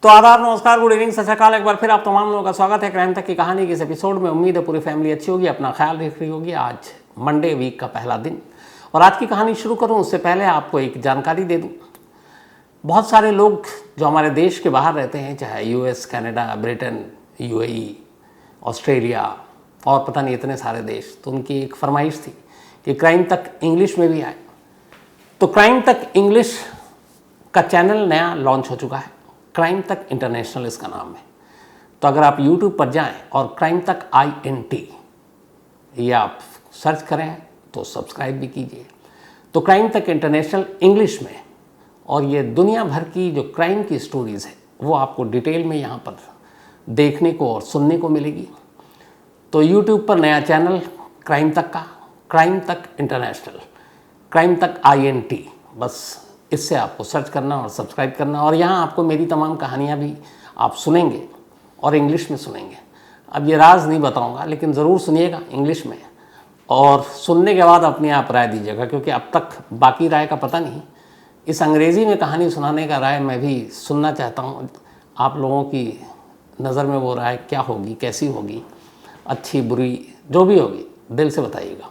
तो आदाब, नमस्कार, गुड इवनिंग, सत श्री अकाल। एक बार फिर आप तमाम लोगों का स्वागत है क्राइम तक की कहानी के इस एपिसोड में। उम्मीद है पूरी फैमिली अच्छी होगी, अपना ख्याल रख रही होगी। आज मंडे वीक का पहला दिन और आज की कहानी शुरू करूं उससे पहले आपको एक जानकारी दे दूं। बहुत सारे लोग जो हमारे देश के बाहर रहते हैं, चाहे US, Canada, Britain, UAE, Australia और पता नहीं इतने सारे देश, तो उनकी एक फरमाइश थी कि क्राइम तक इंग्लिश में भी आए। तो क्राइम तक इंग्लिश का चैनल नया लॉन्च हो चुका है, क्राइम तक इंटरनेशनल इसका नाम है। तो अगर आप YouTube पर जाएं और क्राइम तक INT ये आप सर्च करें तो सब्सक्राइब भी कीजिए। तो क्राइम तक इंटरनेशनल इंग्लिश में, और ये दुनिया भर की जो क्राइम की स्टोरीज़ है वो आपको डिटेल में यहाँ पर देखने को और सुनने को मिलेगी। तो YouTube पर नया चैनल क्राइम तक का, क्राइम तक इंटरनेशनल, क्राइम तक INT, बस इससे आपको सर्च करना और सब्सक्राइब करना। और यहाँ आपको मेरी तमाम कहानियाँ भी आप सुनेंगे और इंग्लिश में सुनेंगे। अब ये राज नहीं बताऊँगा, लेकिन ज़रूर सुनिएगा इंग्लिश में, और सुनने के बाद अपने आप राय दीजिएगा, क्योंकि अब तक बाकी राय का पता नहीं। इस अंग्रेज़ी में कहानी सुनाने का राय मैं भी सुनना चाहता हूँ। आप लोगों की नज़र में वो राय क्या होगी, कैसी होगी, अच्छी बुरी जो भी होगी, दिल से बताइएगा।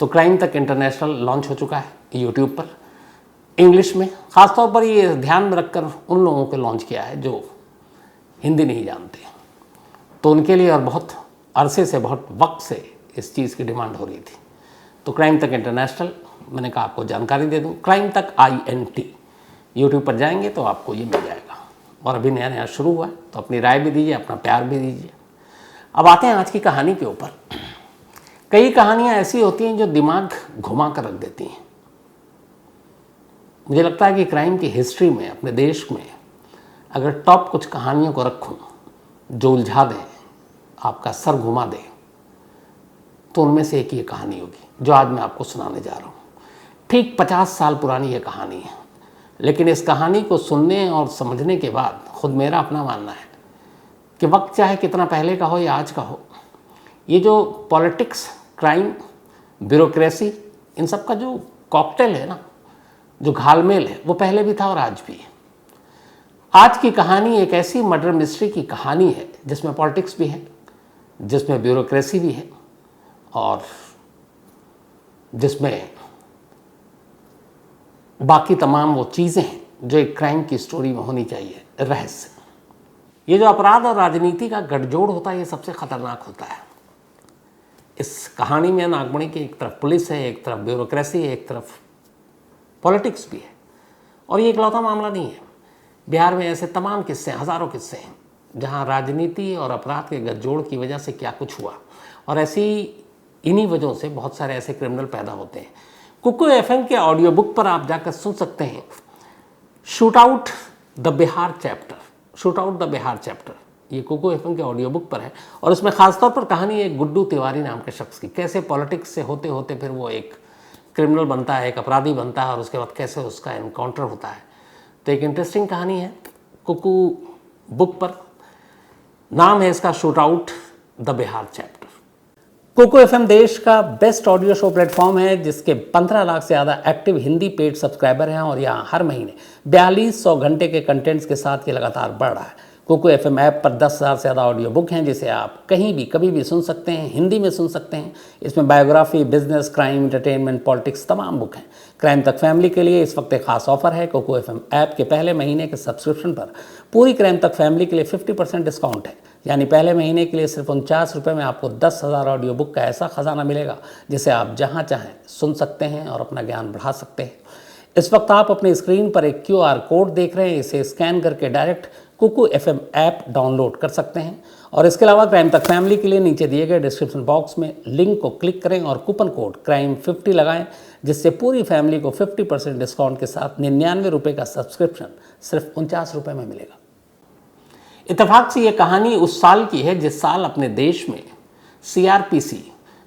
तो क्राइम तक इंटरनेशनल लॉन्च हो चुका है यूट्यूब पर इंग्लिश में। ख़ासतौर पर ये ध्यान में रखकर उन लोगों को लॉन्च किया है जो हिंदी नहीं जानते, तो उनके लिए, और बहुत अरसे से, बहुत वक्त से इस चीज़ की डिमांड हो रही थी। तो क्राइम तक इंटरनेशनल, मैंने कहा आपको जानकारी दे दूं, क्राइम तक INT यूट्यूब पर जाएंगे तो आपको ये मिल जाएगा। और अभी नया नया शुरू हुआ है, तो अपनी राय भी दीजिए, अपना प्यार भी दीजिए। अब आते हैं आज की कहानी के ऊपर। कई कहानियाँ ऐसी होती हैं जो दिमाग घुमा कर रख देती हैं। मुझे लगता है कि क्राइम की हिस्ट्री में, अपने देश में, अगर टॉप कुछ कहानियों को रखूं जो उलझा दें, आपका सर घुमा दें, तो उनमें से एक ये कहानी होगी जो आज मैं आपको सुनाने जा रहा हूँ। ठीक 50 साल पुरानी ये कहानी है, लेकिन इस कहानी को सुनने और समझने के बाद खुद मेरा अपना मानना है कि वक्त चाहे कितना पहले का हो या आज का हो, ये जो पॉलिटिक्स, क्राइम, ब्यूरोक्रेसी, इन सब का जो कॉकटेल है ना, जो घालमेल है, वो पहले भी था और आज भी है। आज की कहानी एक ऐसी मर्डर मिस्ट्री की कहानी है जिसमें पॉलिटिक्स भी है, जिसमें ब्यूरोक्रेसी भी है, और जिसमें बाकी तमाम वो चीज़ें हैं जो एक क्राइम की स्टोरी में होनी चाहिए, रहस्य। ये जो अपराध और राजनीति का गठजोड़ होता है, ये सबसे खतरनाक होता है। इस कहानी में नागमणि की एक तरफ पुलिस है, एक तरफ ब्यूरोक्रेसी है, एक तरफ पॉलिटिक्स भी है। और ये इकलौता मामला नहीं है। बिहार में ऐसे तमाम किस्से, हज़ारों किस्से हैं जहाँ राजनीति और अपराध के गठजोड़ की वजह से क्या कुछ हुआ, और ऐसी इन्हीं वजहों से बहुत सारे ऐसे क्रिमिनल पैदा होते हैं। कुकू FM के ऑडियो बुक पर आप जाकर सुन सकते हैं shoot out the Bihar chapter, shoot out the Bihar chapter. ये कुकू FM के ऑडियो बुक पर है, और इसमें ख़ासतौर पर कहानी एक गुड्डू तिवारी नाम के शख्स की, कैसे पॉलिटिक्स से होते होते फिर वो एक क्रिमिनल बनता है, एक अपराधी बनता है, और उसके बाद कैसे उसका एनकाउंटर होता है। तो एक इंटरेस्टिंग कहानी है कुकू बुक पर। नाम है इसका shoot out the Bihar chapter. Kuku FM देश का बेस्ट ऑडियो शो प्लेटफॉर्म है, जिसके 15 लाख से ज़्यादा एक्टिव हिंदी पेड सब्सक्राइबर हैं, और यहाँ हर महीने 4200 घंटे के कंटेंट्स के साथ ये लगातार बढ़ रहा है। कुकू FM ऐप पर 10,000 से ज़्यादा ऑडियो बुक हैं, जिसे आप कहीं भी कभी भी सुन सकते हैं, हिंदी में सुन सकते हैं। इसमें biography, business, crime, entertainment, politics, तमाम बुक हैं। क्राइम तक फैमिली के लिए इस वक्त एक खास ऑफर है। कुकू FM ऐप के पहले महीने के सब्सक्रिप्शन पर पूरी क्राइम तक फैमिली के लिए 50% डिस्काउंट है। यानी पहले महीने के लिए सिर्फ 49 रुपये में आपको 10,000 ऑडियो बुक का ऐसा खजाना मिलेगा जिसे आप जहाँ चाहें सुन सकते हैं और अपना ज्ञान बढ़ा सकते हैं। इस वक्त आप अपनी स्क्रीन पर एक QR कोड देख रहे हैं, इसे स्कैन करके direct Kuku FM app download कर सकते हैं। और इसके अलावा क्राइम तक फैमिली के लिए नीचे दिए गए डिस्क्रिप्शन बॉक्स में लिंक को क्लिक करें और कूपन कोड CRIME50 लगाएं, जिससे पूरी फैमिली को 50% डिस्काउंट के साथ 99 रुपये का सब्सक्रिप्शन सिर्फ 49 रुपये में मिलेगा। इत्तेफाक से ये कहानी उस साल की है जिस साल अपने देश में CRPC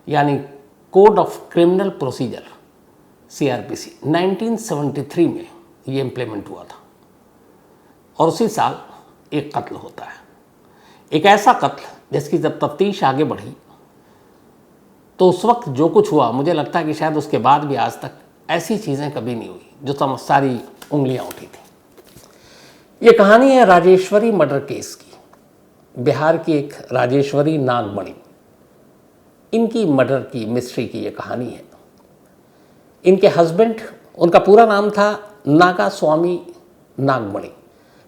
यानी code of criminal procedure, CRPC 1973 में ये इम्प्लीमेंट हुआ था। और उसी साल एक कत्ल होता है, एक ऐसा कत्ल जिसकी जब तफ्तीश आगे बढ़ी तो उस वक्त जो कुछ हुआ, मुझे लगता है कि शायद उसके बाद भी आज तक ऐसी चीज़ें कभी नहीं हुई जो सारी उंगलियां उठी थी। ये कहानी है राजेश्वरी मर्डर केस की। बिहार की एक राजेश्वरी नागमणि, इनकी मर्डर की मिस्ट्री की ये कहानी है। इनके हस्बैंड, उनका पूरा नाम था नागास्वामी नागमणि।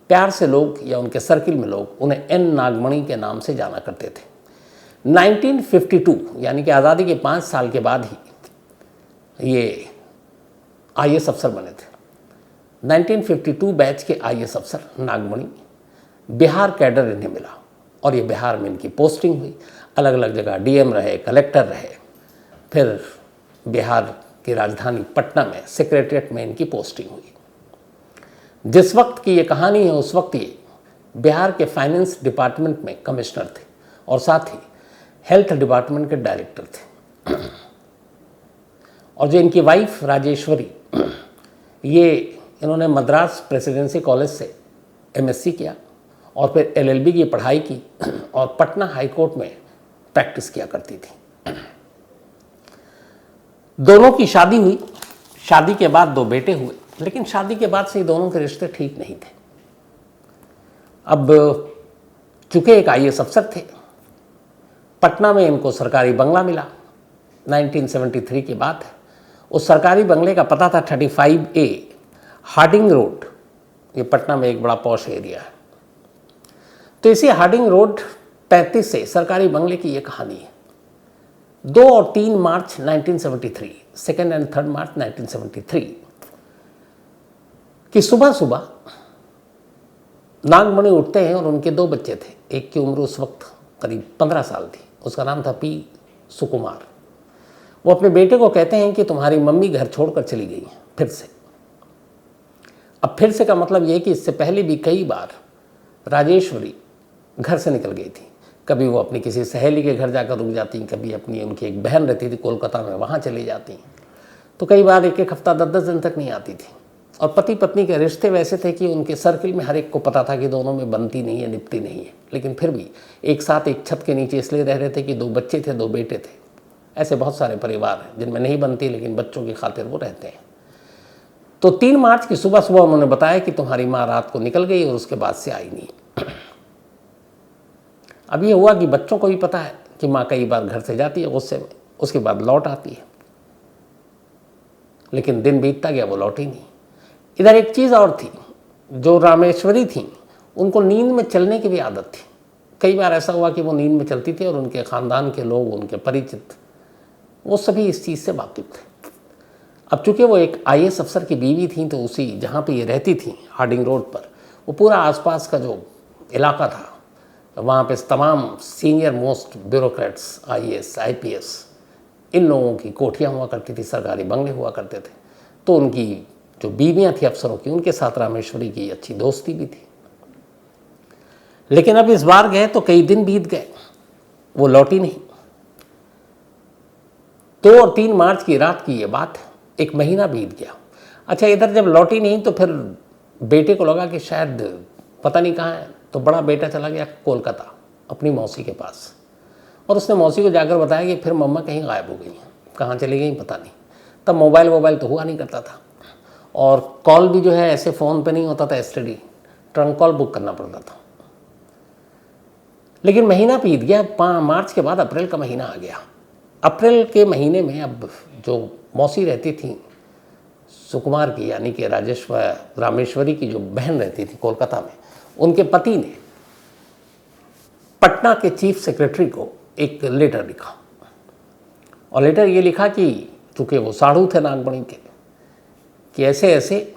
प्यार से लोग या उनके सर्किल में लोग उन्हें एन नागमणि के नाम से जाना करते थे। 1952 यानी कि आज़ादी के 5 साल के बाद ही ये IAS अफसर बने थे। 1952 बैच के IAS अफसर नागमणि, बिहार कैडर इन्हें मिला और ये बिहार में इनकी पोस्टिंग हुई। अलग अलग जगह DM रहे, कलेक्टर रहे, फिर बिहार की राजधानी पटना में सेक्रेटरीट में इनकी पोस्टिंग हुई। जिस वक्त की ये कहानी है उस वक्त ये बिहार के फाइनेंस डिपार्टमेंट में कमिश्नर थे और साथ ही हेल्थ डिपार्टमेंट के डायरेक्टर थे। और जो इनकी वाइफ राजेश्वरी, ये इन्होंने मद्रास प्रेसिडेंसी कॉलेज से MSc किया और फिर LLB की पढ़ाई की और पटना हाई कोर्ट में प्रैक्टिस किया करती थी। दोनों की शादी हुई। शादी के बाद 2 बेटे हुए, लेकिन शादी के बाद से दोनों के रिश्ते ठीक नहीं थे। अब चूंकि एक IAS अफसर थे, पटना में इनको सरकारी बंगला मिला। 1973 की बात है। उस सरकारी बंगले का पता था 35A हार्डिंग रोड। ये पटना में एक बड़ा पॉश एरिया है। तो इसी हार्डिंग रोड 35 से सरकारी बंगले की ये कहानी है। 2 और 3 मार्च 1973, 2 और 3 मार्च 1973 कि सुबह सुबह नागमणि उठते हैं और उनके 2 बच्चे थे। एक की उम्र उस वक्त करीब 15 साल थी, उसका नाम था P. सुकुमार। वो अपने बेटे को कहते हैं कि तुम्हारी मम्मी घर छोड़कर चली गई हैं फिर से। अब फिर से का मतलब ये कि इससे पहले भी कई बार राजेश्वरी घर से निकल गई थी। कभी वो अपनी किसी सहेली के घर जाकर रुक जाती, कभी अपनी उनकी एक बहन रहती थी कोलकाता में, वहाँ चली जाती। तो कई बार 1-1 हफ्ता 10-10 दिन तक नहीं आती थी। और पति पत्नी के रिश्ते वैसे थे कि उनके सर्किल में हर एक को पता था कि दोनों में बनती नहीं है, निपती नहीं है, लेकिन फिर भी एक साथ एक छत के नीचे इसलिए रह रहे थे कि 2 बच्चे थे, 2 बेटे थे। ऐसे बहुत सारे परिवार हैं जिनमें नहीं बनती, लेकिन बच्चों की खातिर वो रहते हैं। तो 3 मार्च की सुबह सुबह उन्होंने बताया कि तुम्हारी माँ रात को निकल गई और उसके बाद से आई नहीं। अब ये हुआ कि बच्चों को भी पता है कि माँ कई बार घर से जाती है गुस्से में, उसके बाद लौट आती है, लेकिन दिन बीतता गया, वो लौटी नहीं। इधर एक चीज़ और थी, जो रामेश्वरी थी, उनको नींद में चलने की भी आदत थी। कई बार ऐसा हुआ कि वो नींद में चलती थी और उनके ख़ानदान के लोग, उनके परिचित, वो सभी इस चीज़ से वाकिफ थे। अब चूँकि वो एक IAS अफसर की बीवी थी, तो उसी जहाँ पे ये रहती थी हार्डिंग रोड पर, वो पूरा आसपास का जो इलाका था, वहाँ पे तमाम senior most bureaucrats, IAS, IPS, इन लोगों की कोठियाँ हुआ करती थी, सरकारी बंगले हुआ करते थे। तो उनकी जो बीवियाँ थी अफसरों की, उनके साथ रामेश्वरी की अच्छी दोस्ती भी थी। लेकिन अब इस बार गए तो कई दिन बीत गए, वो लौटी नहीं। 2 और 3 मार्च की रात की ये बात है, 1 महीना बीत गया। अच्छा, इधर जब लौटी नहीं तो फिर बेटे को लगा कि शायद पता नहीं कहाँ है, तो बड़ा बेटा चला गया कोलकाता अपनी मौसी के पास, और उसने मौसी को जाकर बताया कि फिर मम्मा कहीं गायब हो गई हैं, कहाँ चली गई पता नहीं। तब मोबाइल तो हुआ नहीं करता था, और कॉल भी जो है ऐसे फ़ोन पे नहीं होता था, STD ट्रंक कॉल बुक करना पड़ता था। लेकिन महीना बीत गया। 5 मार्च के बाद अप्रैल का महीना आ गया। अप्रैल के महीने में अब जो मौसी रहती थी सुकुमार की, यानी कि रामेश्वरी की जो बहन रहती थी कोलकाता में, उनके पति ने पटना के चीफ सेक्रेटरी को एक लेटर लिखा, और लेटर ये लिखा कि चूँकि वो साढ़ू थे नागमणि के, कि ऐसे ऐसे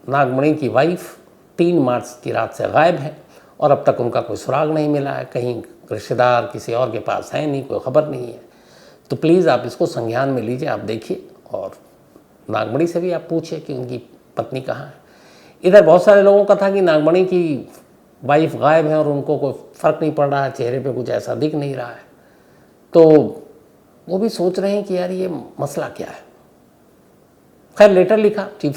नागमणि की वाइफ 3 मार्च की रात से गायब है और अब तक उनका कोई सुराग नहीं मिला है, कहीं रिश्तेदार किसी और के पास है नहीं, कोई ख़बर नहीं है। तो प्लीज़ आप इसको संज्ञान में लीजिए, आप देखिए, और नागमणि से भी आप पूछिए कि उनकी पत्नी कहाँ है। इधर बहुत सारे लोगों का था कि नागमणि की वाइफ गायब है और उनको कोई फ़र्क नहीं पड़ रहा है, चेहरे पे कुछ ऐसा दिख नहीं रहा है। तो वो भी सोच रहे हैं कि यार ये मसला क्या है। खैर लेटर लिखा, चीफ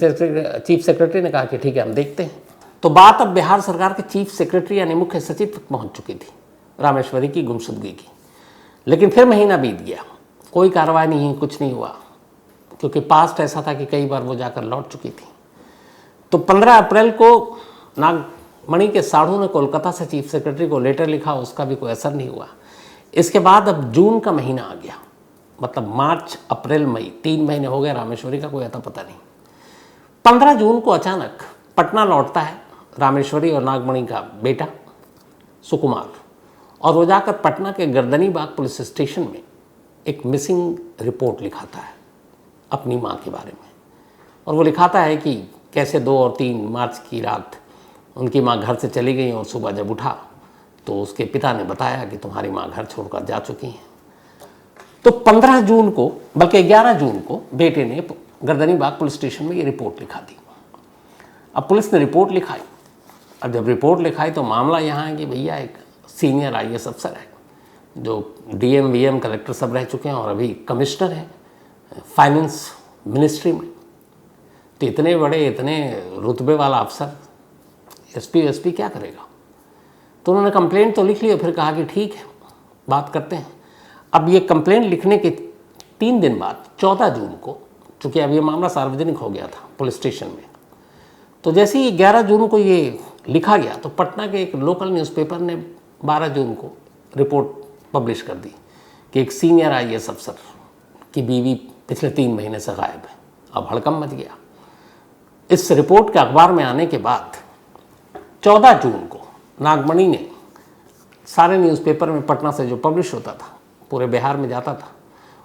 सेक्रेटरी ने कहा कि ठीक है हम देखते हैं। तो बात अब बिहार सरकार के चीफ सेक्रेटरी यानी मुख्य सचिव तक पहुँच चुकी थी रामेश्वरी की गुमशुदगी की। लेकिन फिर महीना बीत गया, कोई कार्रवाई नहीं, कुछ नहीं हुआ, क्योंकि पास्ट ऐसा था कि कई बार वो जाकर लौट चुकी थी। तो 15 अप्रैल को मणि के साढ़ू ने कोलकाता से चीफ सेक्रेटरी को लेटर लिखा, उसका भी कोई असर नहीं हुआ। इसके बाद अब जून का महीना आ गया, मतलब मार्च अप्रैल मई 3 महीने हो गए, रामेश्वरी का कोई अता पता नहीं। 15 जून को अचानक पटना लौटता है रामेश्वरी और नागमणि का बेटा सुकुमार, और वो जाकर पटना के गर्दनी बाग पुलिस स्टेशन में एक मिसिंग रिपोर्ट लिखाता है अपनी माँ के बारे में। और वो लिखाता है कि कैसे 2 और 3 मार्च की रात उनकी माँ घर से चली गई और सुबह जब उठा तो उसके पिता ने बताया कि तुम्हारी माँ घर छोड़कर जा चुकी हैं। तो 15 जून को, बल्कि 11 जून को बेटे ने गर्दनी बाग पुलिस स्टेशन में ये रिपोर्ट लिखा दी। अब पुलिस ने रिपोर्ट लिखाई। अब जब रिपोर्ट लिखाई तो मामला यहाँ है कि भैया एक सीनियर IAS अफसर है जो DM VM कलेक्टर सब रह चुके हैं और अभी कमिश्नर हैं फाइनेंस मिनिस्ट्री में। तो इतने बड़े, इतने रुतबे वाला अफसर SP क्या करेगा? तो उन्होंने कंप्लेंट तो लिख ली और फिर कहा कि ठीक है, बात करते हैं। अब ये कंप्लेंट लिखने के 3 दिन बाद 14 जून को, चूँकि अब ये मामला सार्वजनिक हो गया था पुलिस स्टेशन में, तो जैसे ही 11 जून को ये लिखा गया तो पटना के एक लोकल न्यूज़पेपर ने 12 जून को रिपोर्ट पब्लिश कर दी कि एक सीनियर IAS अफसर की बीवी पिछले 3 महीने से गायब है। अब हड़कंप मच गया। इस रिपोर्ट के अखबार में आने के बाद 14 जून को नागमणि ने सारे न्यूज़पेपर में पटना से जो पब्लिश होता था, पूरे बिहार में जाता था,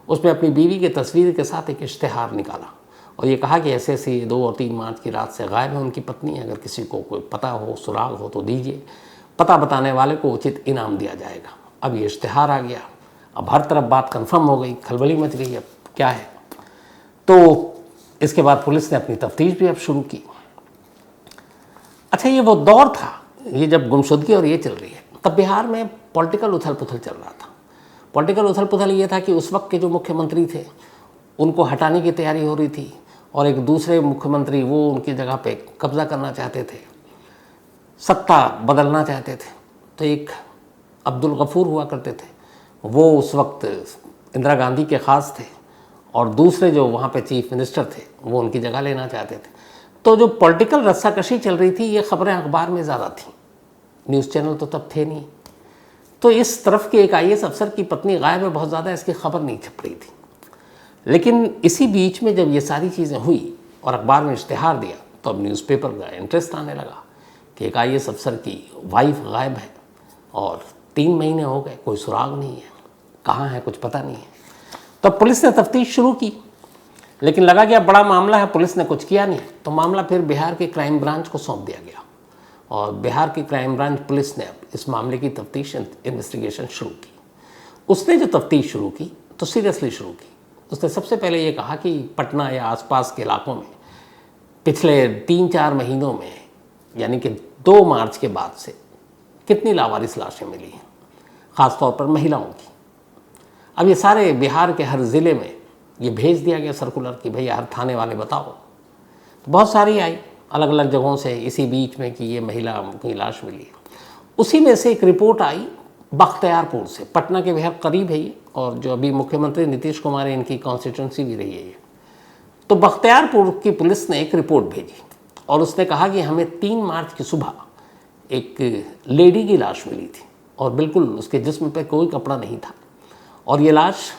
उसमें अपनी बीवी की तस्वीर के साथ एक इश्तेहार निकाला और ये कहा कि ऐसे ऐसे 2 और 3 मार्च की रात से गायब है उनकी पत्नी। अगर किसी को कोई पता हो, सुराग हो तो दीजिए, पता बताने वाले को उचित इनाम दिया जाएगा। अब ये इश्तेहार आ गया, अब हर तरफ बात कंफर्म हो गई, खलबली मच गई। अब क्या है? तो इसके बाद पुलिस ने अपनी तफ्तीश भी अब शुरू की। अच्छा, ये वो दौर था, ये जब गुमशुदगी और ये चल रही है, तब बिहार में पॉलिटिकल उथल पुथल चल रहा था। पॉलिटिकल उथल पुथल ये था कि उस वक्त के जो मुख्यमंत्री थे उनको हटाने की तैयारी हो रही थी और एक दूसरे मुख्यमंत्री वो उनकी जगह पे कब्जा करना चाहते थे, सत्ता बदलना चाहते थे। तो एक अब्दुल गफूर हुआ करते थे, वो उस वक्त इंदिरा गांधी के ख़ास थे और दूसरे जो वहाँ पे चीफ मिनिस्टर थे वो उनकी जगह लेना चाहते थे। तो जो पॉलिटिकल रस्साकशी चल रही थी, ये खबरें अखबार में ज़्यादा थी, न्यूज़ चैनल तो तब थे नहीं। तो इस तरफ के एक IAS अफसर की पत्नी गायब है, बहुत ज़्यादा इसकी खबर नहीं छप रही थी। लेकिन इसी बीच में जब ये सारी चीज़ें हुई और अखबार में इश्तेहार दिया तो अब न्यूज़पेपर का इंटरेस्ट आने लगा कि एक IAS अफसर की वाइफ गायब है और 3 महीने हो गए, कोई सुराग नहीं है, कहाँ है कुछ पता नहीं है। तो पुलिस ने तफ्तीश शुरू की, लेकिन लगा कि अब बड़ा मामला है, पुलिस ने कुछ किया नहीं, तो मामला फिर बिहार के क्राइम ब्रांच को सौंप दिया गया और बिहार की क्राइम ब्रांच पुलिस ने अब इस मामले की तफ्तीश, इन्वेस्टिगेशन शुरू की। उसने जो तफ्तीश शुरू की तो सीरियसली शुरू की। उसने सबसे पहले ये कहा कि पटना या आसपास के इलाकों में पिछले 3-4 महीनों में, यानी कि 2 मार्च के बाद से कितनी लावारिस लाशें मिली हैं, ख़ासतौर पर महिलाओं की। अब ये सारे बिहार के हर ज़िले में ये भेज दिया गया सर्कुलर कि भैया हर थाने वाले बताओ। तो बहुत सारी आई अलग अलग जगहों से इसी बीच में कि ये महिला की लाश मिली है। उसी में से एक रिपोर्ट आई बख्तियारपुर से, पटना के बेहद करीब है ये, और जो अभी मुख्यमंत्री नीतीश कुमार है इनकी कॉन्स्टिट्यूंसी भी रही है ये। तो बख्तियारपुर की पुलिस ने एक रिपोर्ट भेजी और उसने कहा कि हमें 3 मार्च की सुबह एक लेडी की लाश मिली थी और बिल्कुल उसके जिस्म पे कोई कपड़ा नहीं था, और ये लाश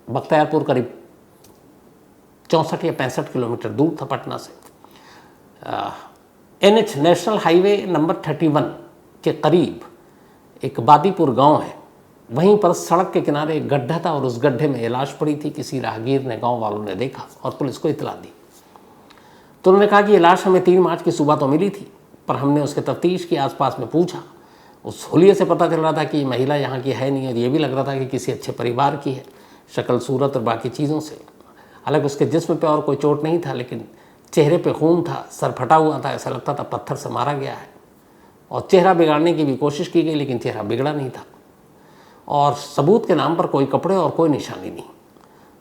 बख्तियारपुर करीब 64 या 65 किलोमीटर दूर था पटना से। NH नेशनल हाईवे नंबर 31 के करीब एक बादीपुर गांव है, वहीं पर सड़क के किनारे एक गड्ढा था और उस गड्ढे में ये लाश पड़ी थी। किसी राहगीर ने, गांव वालों ने देखा और पुलिस को इतला दी। तो उन्होंने कहा कि ये लाश हमें 3 मार्च की सुबह तो मिली थी, पर हमने उसके तफ्तीश की, आसपास में पूछा, उस हुलिये से पता चल रहा था कि महिला यहाँ की है नहीं और ये भी लग रहा था कि किसी अच्छे परिवार की है, शक्ल सूरत और बाकी चीज़ों से। हालांकि उसके जिस्म पे और कोई चोट नहीं था, लेकिन चेहरे पे खून था, सर फटा हुआ था, ऐसा लगता था पत्थर से मारा गया है। और चेहरा बिगाड़ने की भी कोशिश की गई, लेकिन चेहरा बिगड़ा नहीं था। और सबूत के नाम पर कोई कपड़े और कोई निशानी नहीं।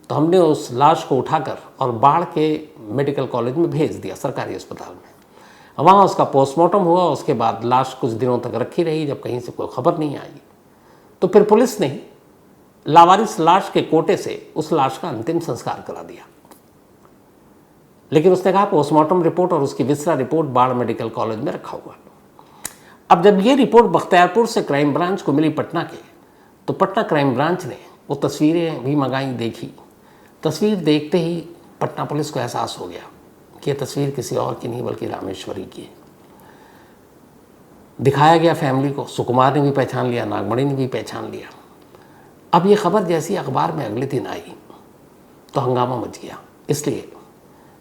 तो हमने उस लाश को उठाकर और बाढ़ के मेडिकल कॉलेज में भेज दिया, सरकारी अस्पताल में। वहाँ उसका पोस्टमार्टम हुआ। उसके बाद लाश कुछ दिनों तक रखी रही, जब कहीं से कोई खबर नहीं आई तो फिर पुलिस ने लावारिस लाश के कोटे से उस लाश का अंतिम संस्कार करा दिया। लेकिन उसने कहा पोस्टमार्टम रिपोर्ट और उसकी विसरा रिपोर्ट बाढ़ मेडिकल कॉलेज में रखा हुआ। अब जब ये रिपोर्ट बख्तियारपुर से क्राइम ब्रांच को मिली पटना के, तो पटना क्राइम ब्रांच ने वो तस्वीरें भी मंगाई, देखी। तस्वीर देखते ही पटना पुलिस को एहसास हो गया कि ये तस्वीर किसी और की नहीं बल्कि रामेश्वरी की है। दिखाया गया फैमिली को, सुकुमार ने भी पहचान लिया, नागमणि ने भी पहचान लिया। अब ये खबर जैसी अखबार में अगले दिन आई तो हंगामा मच गया। इसलिए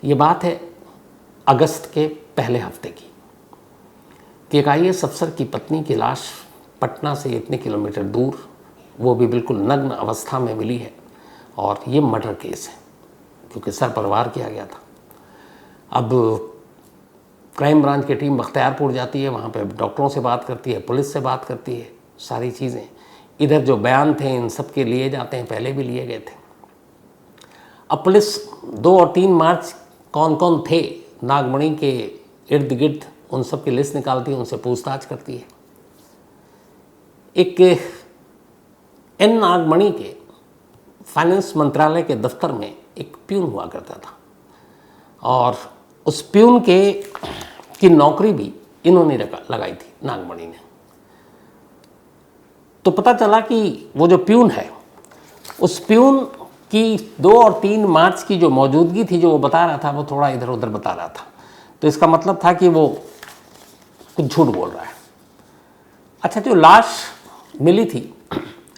ये बात है अगस्त के पहले हफ्ते की कि एक IAS अफसर की पत्नी की लाश पटना से इतने किलोमीटर दूर, वो भी बिल्कुल नग्न अवस्था में मिली है, और ये मर्डर केस है क्योंकि सरपरवार किया गया था। अब क्राइम ब्रांच की टीम बख्तियारपुर जाती है, वहाँ पे डॉक्टरों से बात करती है, पुलिस से बात करती है, सारी चीज़ें। इधर जो बयान थे इन सब के लिए जाते हैं, पहले भी लिए गए थे। अब पुलिस 2 और 3 मार्च कौन कौन थे नागमणि के इर्द गिर्द, उन सब की लिस्ट निकालती है, उनसे पूछताछ करती है। एक एन नागमणि के फाइनेंस मंत्रालय के दफ्तर में एक प्यून हुआ करता था, और उस प्यून की नौकरी भी इन्होंने लगाई थी, नागमणि ने। तो पता चला कि वो जो प्यून है, उस प्यून की 2 और 3 मार्च की जो मौजूदगी थी, जो वो बता रहा था, वो थोड़ा इधर उधर बता रहा था। तो इसका मतलब था कि वो कुछ झूठ बोल रहा है। अच्छा, जो लाश मिली थी,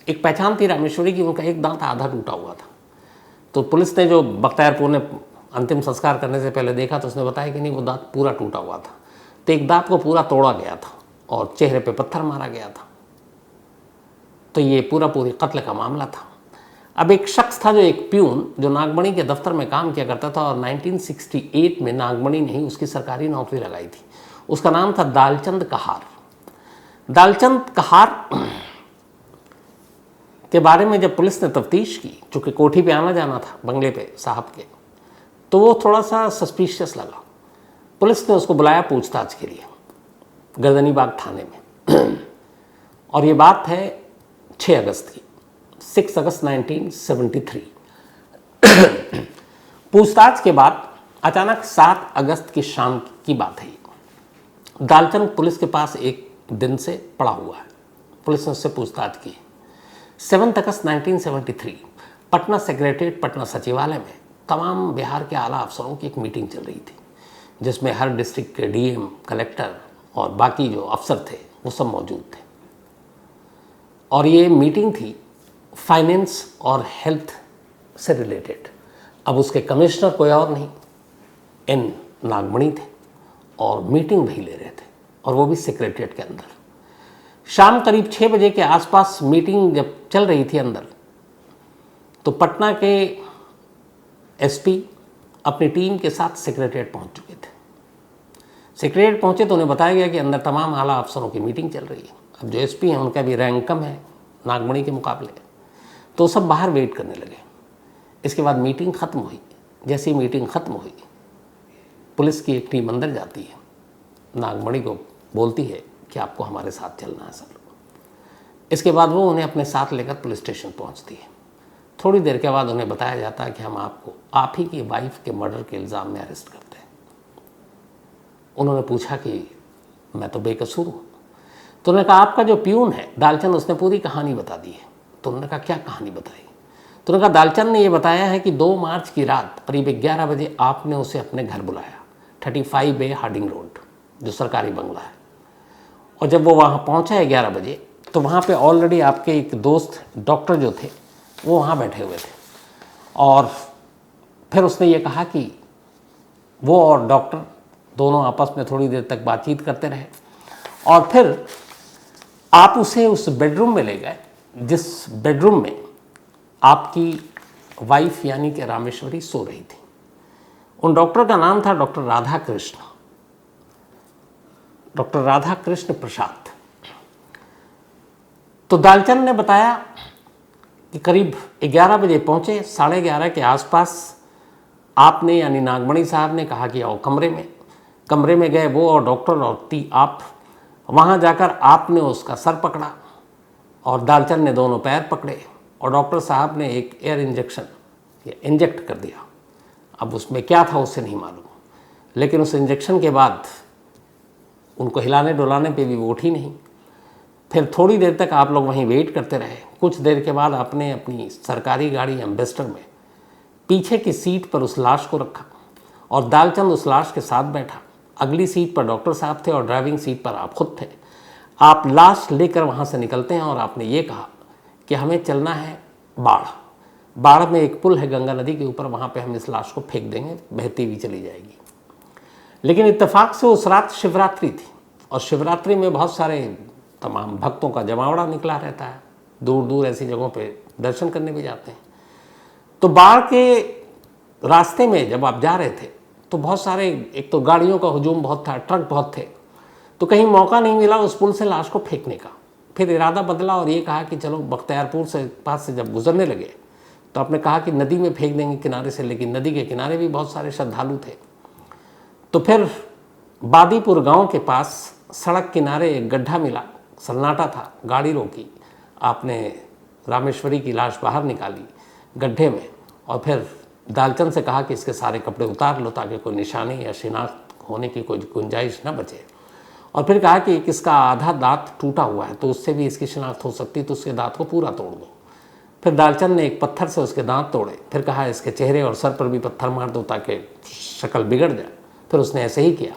एक पहचान थी रामेश्वरी की, उनका एक दांत आधा टूटा हुआ था। तो पुलिस ने, जो बख्तियारपुर ने अंतिम संस्कार करने से पहले देखा, तो उसने बताया कि नहीं, वो दांत पूरा टूटा हुआ था। तो एक दांत को पूरा तोड़ा गया था और चेहरे पे पत्थर मारा गया था। तो ये पूरी कत्ल का मामला था। अब एक शख्स था, जो एक प्यून, जो नागमणि के दफ्तर में काम किया करता था, और 1968 में नागमणि ने ही उसकी सरकारी नौकरी लगाई थी। उसका नाम था दालचंद कहार। दालचंद कहार के बारे में जब पुलिस ने तफ्तीश की, चूँकि कोठी पे आना जाना था बंगले पे साहब के, तो वो थोड़ा सा सस्पिशियस लगा। पुलिस ने उसको बुलाया पूछताछ के लिए गर्दनीबाग थाने में। और ये बात है 6 अगस्त की, 6 अगस्त 1973। पूछताछ के बाद अचानक 7 अगस्त की शाम की बात है। दालचंद पुलिस के पास एक दिन से पड़ा हुआ है। पुलिस ने उससे पूछताछ की। 7 अगस्त 1973 पटना सेक्रेटरीट, पटना सचिवालय में तमाम बिहार के आला अफसरों की एक मीटिंग चल रही थी, जिसमें हर डिस्ट्रिक्ट के DM, कलेक्टर और बाकी जो अफसर थे वो सब मौजूद थे। और ये मीटिंग थी फाइनेंस और हेल्थ से रिलेटेड। अब उसके कमिश्नर कोई और नहीं, N नागमणि थे, और मीटिंग वही ले रहे थे, और वो भी सेक्रेटरीट के अंदर। शाम करीब 6 बजे के आसपास मीटिंग जब चल रही थी अंदर, तो पटना के SP अपनी टीम के साथ सेक्रेटरीट पहुंच चुके थे। सेक्रेटरीट पहुंचे तो उन्हें बताया गया कि अंदर तमाम आला अफसरों की मीटिंग चल रही है। अब जो SP हैं उनका भी रैंक कम है नागमणि के मुकाबले, तो सब बाहर वेट करने लगे। इसके बाद मीटिंग ख़त्म हुई। जैसे ही मीटिंग ख़त्म हुई, पुलिस की एक टीम अंदर जाती है, नागमणि को बोलती है कि आपको हमारे साथ चलना है सर। इसके बाद वो उन्हें अपने साथ लेकर पुलिस स्टेशन पहुंचती है। थोड़ी देर के बाद उन्हें बताया जाता है कि हम आपको आप ही की वाइफ के मर्डर के इल्ज़ाम में अरेस्ट करते हैं। उन्होंने पूछा कि मैं तो बेकसूर हूँ। तो उन्होंने कहा आपका जो प्यून है दालचंद, उसने पूरी कहानी बता दी है। तो उन्होंने कहा क्या कहानी बताई? तो उन्होंने कहा दालचंद ने ये बताया है कि 2 मार्च की रात करीब 11 बजे आपने उसे अपने घर बुलाया, 35A हार्डिंग रोड, जो सरकारी बंगला है। और जब वो वहाँ पहुँचा है 11 बजे, तो वहाँ पे ऑलरेडी आपके एक दोस्त डॉक्टर जो थे वो वहाँ बैठे हुए थे। और फिर उसने ये कहा कि वो और डॉक्टर दोनों आपस में थोड़ी देर तक बातचीत करते रहे, और फिर आप उसे उस बेडरूम में ले गए जिस बेडरूम में आपकी वाइफ यानी कि रामेश्वरी सो रही थी। उन डॉक्टर का नाम था डॉक्टर राधाकृष्ण, डॉक्टर राधाकृष्ण प्रसाद। तो दालचंद ने बताया कि करीब 11 बजे पहुँचे, 11:30 के आसपास आपने यानी नागमणि साहब ने कहा कि आओ कमरे में गए वो और डॉक्टर और आप। वहाँ जाकर आपने उसका सर पकड़ा और दालचंद ने दोनों पैर पकड़े, और डॉक्टर साहब ने एक एयर इंजेक्ट कर दिया। अब उसमें क्या था उससे नहीं मालूम, लेकिन उस इंजेक्शन के बाद उनको हिलाने डुलाने पे भी वो उठी नहीं। फिर थोड़ी देर तक आप लोग वहीं वेट करते रहे। कुछ देर के बाद आपने अपनी सरकारी गाड़ी एम्बेसडर में पीछे की सीट पर उस लाश को रखा और दालचंद उस लाश के साथ बैठा। अगली सीट पर डॉक्टर साहब थे और ड्राइविंग सीट पर आप खुद थे। आप लाश लेकर वहाँ से निकलते हैं और आपने ये कहा कि हमें चलना है बाढ़। बाढ़ में एक पुल है गंगा नदी के ऊपर, वहाँ पे हम इस लाश को फेंक देंगे, बहती हुई चली जाएगी। लेकिन इत्तेफाक से उस रात शिवरात्रि थी और शिवरात्रि में बहुत सारे तमाम भक्तों का जमावड़ा निकला रहता है, दूर दूर ऐसी जगहों पे दर्शन करने भी जाते हैं। तो बाढ़ के रास्ते में जब आप जा रहे थे तो बहुत सारे, एक तो गाड़ियों का हुजूम बहुत था, ट्रक बहुत थे, तो कहीं मौका नहीं मिला उस पुल से लाश को फेंकने का। फिर इरादा बदला और ये कहा कि चलो बख्तियारपुर से पास से जब गुजरने लगे तो आपने कहा कि नदी में फेंक देंगे किनारे से, लेकिन नदी के किनारे भी बहुत सारे श्रद्धालु थे। तो फिर बादीपुर गांव के पास सड़क किनारे एक गड्ढा मिला, सन्नाटा था, गाड़ी रोकी, आपने रामेश्वरी की लाश बाहर निकाली गड्ढे में और फिर दालचंद से कहा कि इसके सारे कपड़े उतार लो ताकि कोई निशानी या शिनाख्त होने की कोई गुंजाइश न बचे। और फिर कहा कि इसका आधा दांत टूटा हुआ है तो उससे भी इसकी शिनाख्त हो सकती, तो उसके दांत को पूरा तोड़ दो। फिर दालचंद ने एक पत्थर से उसके दांत तोड़े, फिर कहा इसके चेहरे और सर पर भी पत्थर मार दो ताकि शक्ल बिगड़ जाए। फिर उसने ऐसे ही किया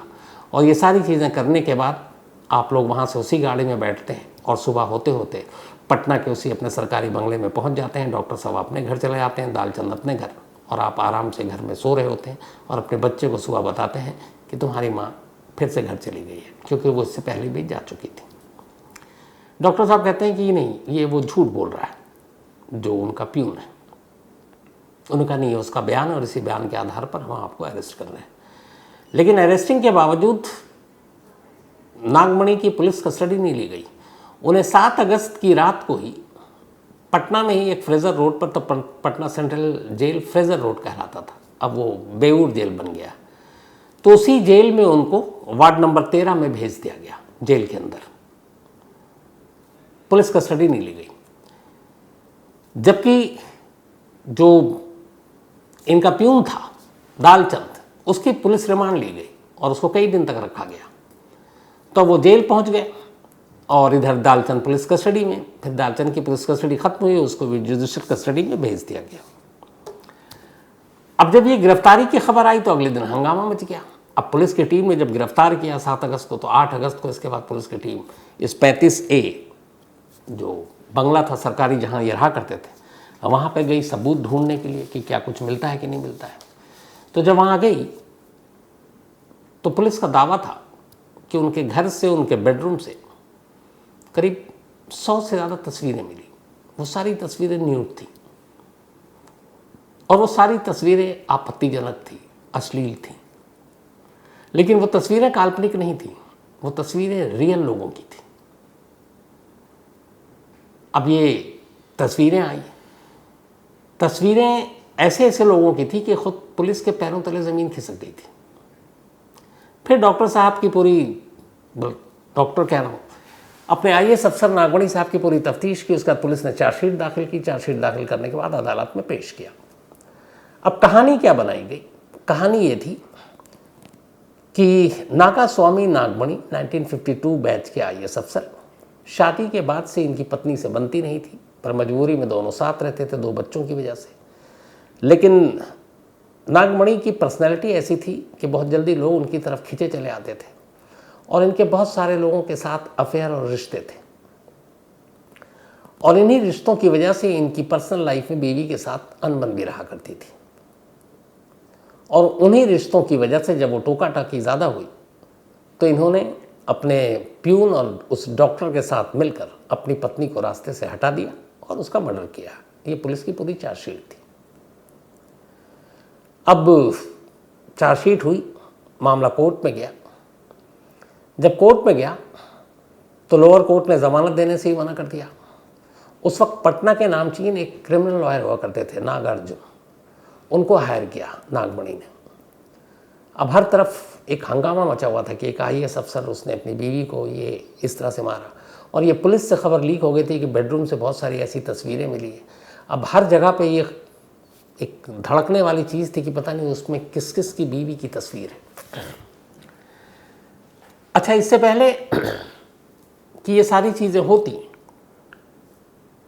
और ये सारी चीज़ें करने के बाद आप लोग वहाँ से उसी गाड़ी में बैठते हैं और सुबह होते होते पटना के उसी अपने सरकारी बंगले में पहुँच जाते हैं। डॉक्टर साहब अपने घर चले जाते हैं, दालचंद अपने घर, और आप आराम से घर में सो रहे होते हैं और अपने बच्चे को सुबह बताते हैं कि तुम्हारी माँ फिर से घर चली गई है, क्योंकि वो इससे पहले भी जा चुकी थी। डॉक्टर साहब कहते हैं कि नहीं, ये वो झूठ बोल रहा है जो उनका प्यून है। उनका नहीं है, उसका बयान, और इसी बयान के आधार पर हम आपको अरेस्ट कर रहे हैं। लेकिन अरेस्टिंग के बावजूद नागमणि की पुलिस कस्टडी नहीं ली गई। उन्हें 7 अगस्त की रात को ही पटना में ही एक फ्रेजर रोड पर, तो Patna central jail Fraser road कहलाता था, अब वो बेऊर जेल बन गया, तो उसी जेल में उनको वार्ड नंबर 13 में भेज दिया गया। जेल के अंदर पुलिस कस्टडी नहीं ली गई, जबकि जो इनका प्यून था दालचंद, उसकी पुलिस रिमांड ली गई और उसको कई दिन तक रखा गया। तो वो जेल पहुंच गए और इधर दालचंद पुलिस कस्टडी में। फिर दालचंद की पुलिस कस्टडी खत्म हुई, उसको भी जुडिशियल कस्टडी में भेज दिया गया। अब जब ये गिरफ्तारी की खबर आई तो अगले दिन हंगामा मच गया। अब पुलिस की टीम ने जब गिरफ्तार किया 7 अगस्त को, तो 8 अगस्त को इसके बाद पुलिस की टीम इस 35A जो बंगला था सरकारी जहाँ ये रहा करते थे, वहाँ पे गई सबूत ढूंढने के लिए कि क्या कुछ मिलता है कि नहीं मिलता है। तो जब वहाँ गई तो पुलिस का दावा था कि उनके घर से, उनके बेडरूम से करीब 100 से ज़्यादा तस्वीरें मिली। वो सारी तस्वीरें न्यूड थी और वो सारी तस्वीरें आपत्तिजनक थी, अश्लील थी। लेकिन वो तस्वीरें काल्पनिक नहीं थी, वो तस्वीरें रियल लोगों की थी। अब ये तस्वीरें आई, तस्वीरें ऐसे ऐसे लोगों की थी कि खुद पुलिस के पैरों तले ज़मीन खिसक गई थी। फिर डॉक्टर साहब की पूरी, डॉक्टर कह रहा हूँ, अपने IAS अफसर नागमणि साहब की पूरी तफ्तीश की। उसके बाद पुलिस ने चार्जशीट दाखिल की। चार्जशीट दाखिल करने के बाद अदालत में पेश किया। अब कहानी क्या बनाई गई? कहानी ये थी कि नागा स्वामी नागमणि 1952 बैच के IAS अफसर, शादी के बाद से इनकी पत्नी से बनती नहीं थी, पर मजबूरी में दोनों साथ रहते थे 2 बच्चों की वजह से। लेकिन नागमणि की पर्सनैलिटी ऐसी थी कि बहुत जल्दी लोग उनकी तरफ खींचे चले आते थे और इनके बहुत सारे लोगों के साथ अफेयर और रिश्ते थे। और इन्हीं रिश्तों की वजह से इनकी पर्सनल लाइफ में बीवी के साथ अनबन भी रहा करती थी। और उन्हीं रिश्तों की वजह से जब वो टोका टाकी ज़्यादा हुई तो इन्होंने अपने प्यून और उस डॉक्टर के साथ मिलकर अपनी पत्नी को रास्ते से हटा दिया और उसका मर्डर किया। ये पुलिस की पूरी चार्जशीट थी। अब चार्जशीट हुई, मामला कोर्ट में गया। जब कोर्ट में गया तो लोअर कोर्ट ने ज़मानत देने से ही मना कर दिया। उस वक्त पटना के नामचीन एक क्रिमिनल लॉयर हुआ करते थे, नागार्जुन, उनको हायर किया नागमणि ने। अब हर तरफ एक हंगामा मचा हुआ था कि एक IAS अफसर, उसने अपनी बीवी को ये इस तरह से मारा, और ये पुलिस से खबर लीक हो गई थी कि बेडरूम से बहुत सारी ऐसी तस्वीरें मिली है। अब हर जगह पे ये एक धड़कने वाली चीज़ थी कि पता नहीं उसमें किस किस की बीवी की तस्वीर है। अच्छा, इससे पहले कि ये सारी चीज़ें होती,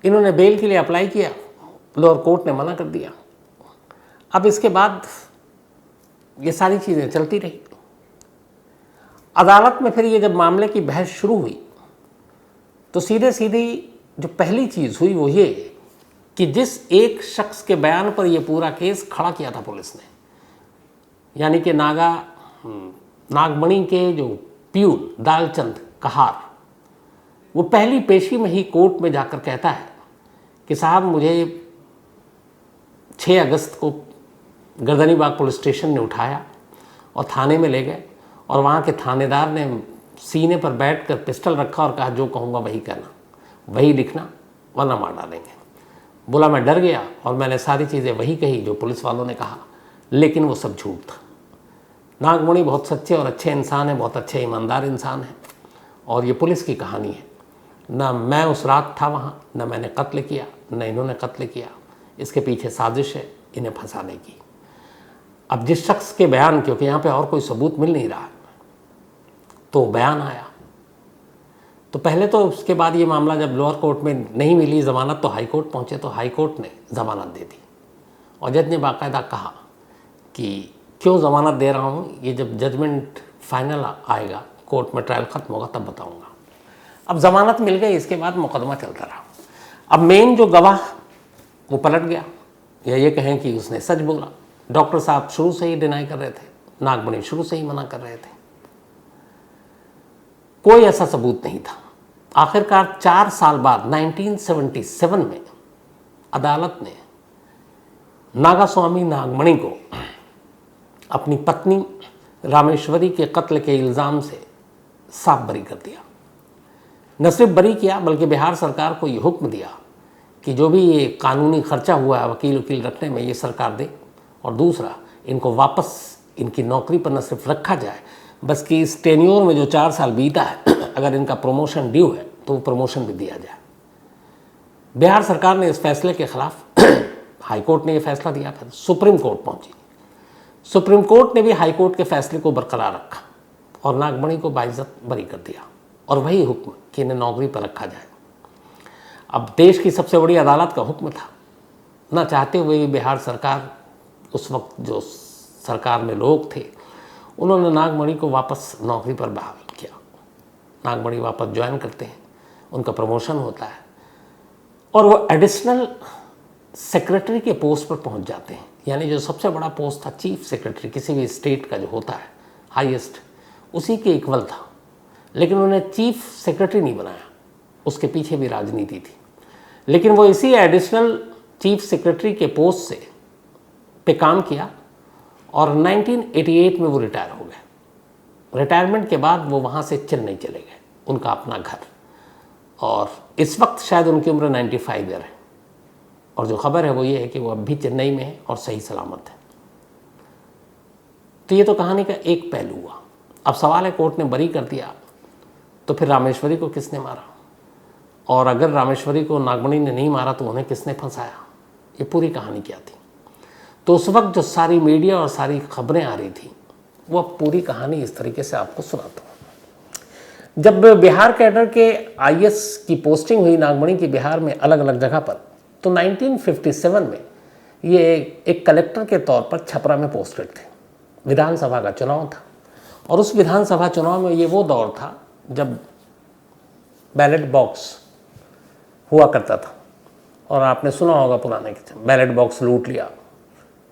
इन्होंने बेल के लिए अप्लाई किया, लोअर कोर्ट ने मना कर दिया। अब इसके बाद ये सारी चीज़ें चलती रही। अदालत में फिर ये जब मामले की बहस शुरू हुई तो सीधे सीधी जो पहली चीज़ हुई वो ये कि जिस एक शख्स के बयान पर ये पूरा केस खड़ा किया था पुलिस ने, यानी कि नागमणि के जो प्यून दालचंद कहार, वो पहली पेशी में ही कोर्ट में जाकर कहता है कि साहब मुझे 6 अगस्त को गर्दनीबाग पुलिस स्टेशन ने उठाया और थाने में ले गए और वहाँ के थानेदार ने सीने पर बैठकर पिस्टल रखा और कहा जो कहूँगा वही कहना, वही लिखना, वरना मार डालेंगे। बोला मैं डर गया और मैंने सारी चीज़ें वही कही जो पुलिस वालों ने कहा, लेकिन वो सब झूठ था। नागमणि बहुत सच्चे और अच्छे इंसान हैं, बहुत अच्छे ईमानदार इंसान हैं, और ये पुलिस की कहानी है। ना मैं उस रात था वहाँ, ना मैंने कत्ल किया, न इन्होंने कत्ल किया। इसके पीछे साजिश है इन्हें फंसाने की। अब जिस शख्स के बयान, क्योंकि यहाँ पे और कोई सबूत मिल नहीं रहा, तो बयान आया, तो पहले तो उसके बाद ये मामला जब लोअर कोर्ट में नहीं मिली ज़मानत तो हाई कोर्ट पहुँचे, तो हाई कोर्ट ने ज़मानत दे दी और जज ने बाकायदा कहा कि क्यों ज़मानत दे रहा हूँ, ये जब जजमेंट फाइनल आएगा, कोर्ट में ट्रायल ख़त्म होगा तब बताऊँगा। अब ज़मानत मिल गई, इसके बाद मुकदमा चलता रहा। अब मेन जो गवाह वो पलट गया, या ये कहें कि उसने सच बोला। डॉक्टर साहब शुरू से ही डिनाई कर रहे थे, नागमणि शुरू से ही मना कर रहे थे, कोई ऐसा सबूत नहीं था। आखिरकार 4 साल बाद 1977 में अदालत ने नागास्वामी नागमणि को अपनी पत्नी रामेश्वरी के कत्ल के इल्ज़ाम से साफ बरी कर दिया। न सिर्फ बरी किया बल्कि बिहार सरकार को ये हुक्म दिया कि जो भी ये कानूनी खर्चा हुआ है वकील रखने में, ये सरकार दे, और दूसरा इनको वापस इनकी नौकरी पर न सिर्फ रखा जाए बस कि इस टेन्योर में जो 4 साल बीता है अगर इनका प्रमोशन ड्यू है तो वो प्रमोशन भी दिया जाए। बिहार सरकार ने इस फैसले के खिलाफ हाई कोर्ट ने ये फैसला दिया, फिर सुप्रीम कोर्ट पहुंची। सुप्रीम कोर्ट ने भी हाई कोर्ट के फैसले को बरकरार रखा और नागमणि को बाइज्जत बरी कर दिया, और वही हुक्म कि इन्हें नौकरी पर रखा जाए। अब देश की सबसे बड़ी अदालत का हुक्म था, ना चाहते हुए भी बिहार सरकार, उस वक्त जो सरकार में लोग थे, उन्होंने नागमणि को वापस नौकरी पर बहाल किया। नागमणि वापस ज्वाइन करते हैं, उनका प्रमोशन होता है और वो एडिशनल सेक्रेटरी के पोस्ट पर पहुंच जाते हैं। यानी जो सबसे बड़ा पोस्ट था चीफ सेक्रेटरी किसी भी स्टेट का जो होता है हाईएस्ट, उसी के इक्वल था, लेकिन उन्हें चीफ सेक्रेटरी नहीं बनाया। उसके पीछे भी राजनीति थी, लेकिन वो इसी एडिशनल चीफ सेक्रेटरी के पोस्ट से पे काम किया और 1988 में वो रिटायर हो गए। रिटायरमेंट के बाद वो वहाँ से चेन्नई चले गए, उनका अपना घर, और इस वक्त शायद उनकी उम्र 95 ईयर है, और जो खबर है वो ये है कि वो अब भी चेन्नई में है और सही सलामत है। तो ये तो कहानी का एक पहलू हुआ। अब सवाल है, कोर्ट ने बरी कर दिया तो फिर रामेश्वरी को किसने मारा, और अगर रामेश्वरी को नागमणि ने नहीं मारा तो उन्हें किसने फंसाया, ये पूरी कहानी क्या थी। तो उस वक्त जो सारी मीडिया और सारी खबरें आ रही थी, वो अब पूरी कहानी इस तरीके से आपको सुनाता हूँ। जब बिहार कैडर के आईएएस की पोस्टिंग हुई नागमणि की बिहार में अलग अलग जगह पर, तो 1957 में ये एक कलेक्टर के तौर पर छपरा में पोस्टेड थे। विधानसभा का चुनाव था, और उस विधानसभा चुनाव में ये वो दौर था जब बैलेट बॉक्स हुआ करता था, और आपने सुना होगा पुराने के, बैलेट बॉक्स लूट लिया,